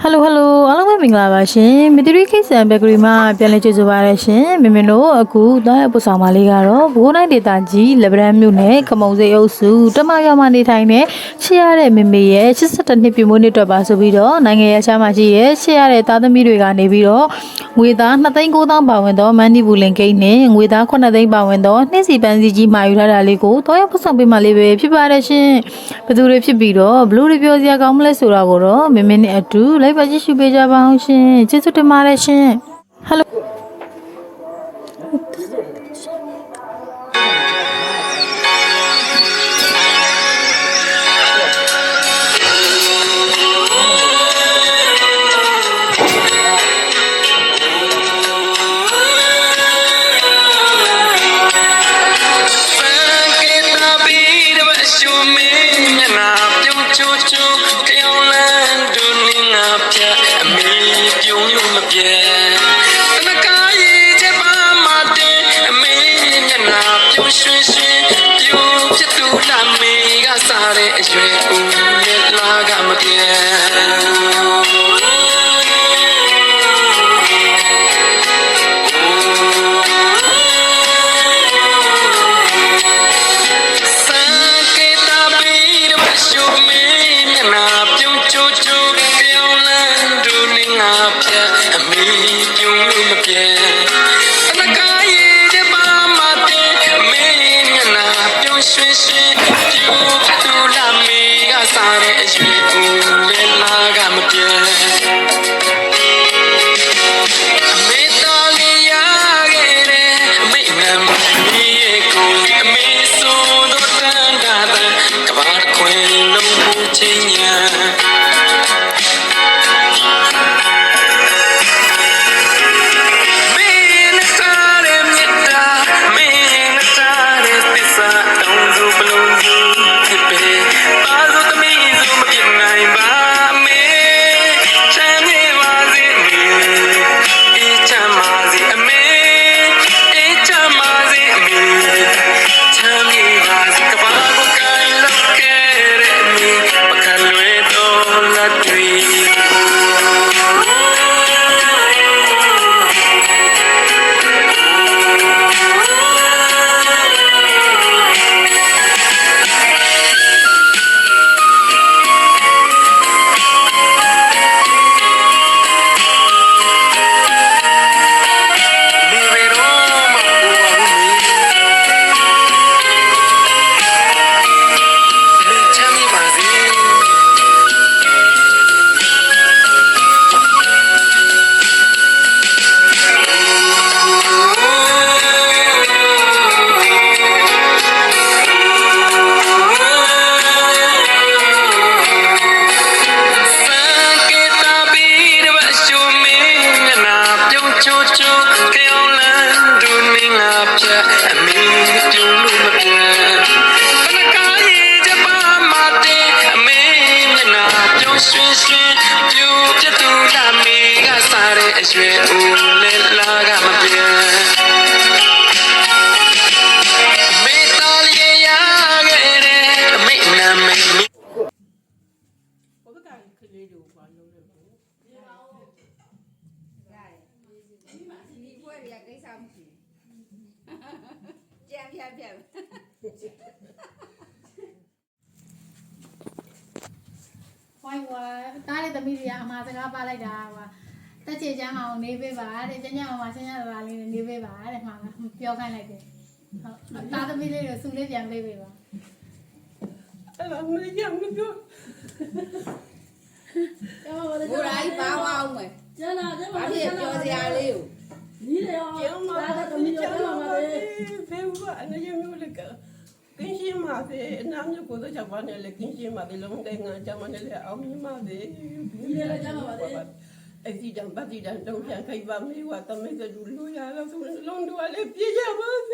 Hello hello အားလုံးပဲမင်္ဂလာပါရှင်မီတရီခိတ်ဆန်ဘက်ကရီမှာပြန်လည်ကြိုဆိုပါရရှင်မင်တို့အခုသားရဲ့ပူဆောင်မလေးကတော့ဘိုးနိုင်ဒေတာကြီးလက်ဗရန်မြို့နယ်ခမုံစိတ်အုပ်စုတမရွာမှာနေထိုင်တဲ့ချစ်ရတဲ့မေမေရဲ့82နှစ်ပြည့်မွေးနေ့အတွက်ပါဆိုပြီးတော့နိုင်ငံရဲ့ချမ်းမှာရှိရဲ့ချစ်ရတဲ့သားသမီးတွေကနေပြီးတော့ငွေသား2,900,000ပါဝင်သောမန်နီဘူးလင်ကိန်းနဲ့ငွေသား9,000,000ပါဝင်သောနှင်းစီပန်းစီကြီးမှာယူထားတာလေးကိုတော့ရပူဆောင်ပေးမှလေးပဲဖြစ်ပါရရှင်ဘသူတွေဖြစ်ပြီးတော့ဘလူးတွေပြောစရာကောင်းမလဲဆိုတာကိုတော့မေမေနဲ့အတူလိုက်ပါကြည့်ရှုပေးကြပါအောင်ရှင်ကျေးဇူးတင်ပါတယ်ရှင် Hello ဝိုင်းဝါတားတဲ့သမီးတွေကအမှားစကားပါလိုက်တာကွာတက်ချေချမ်းအောင်နေပေးပါတဲ့ကျညအောင်မှာဆင်းရတာလေးနေပေးပါတဲ့မှာပြောခိုင်းလိုက်တယ်ဟုတ်တားသမီးလေးတို့စုလေးပြန်ပေးပေးပါအဲ့တော့မင်းကြောင့်မပြောကိုရိုင်းပါအောင်မယ်ကျန်တာဘာဖြစ်ပြောစရာလေးကို你的哦，大家都没叫到嘛的。废话，那就没有那个。更新嘛的，那就过到下班了，更新嘛的，龙在俺下班了，熬米嘛的。你的讲嘛的。哎，这张把这张照片开发没完，他们在路路呀，老从龙多来别家嘛的。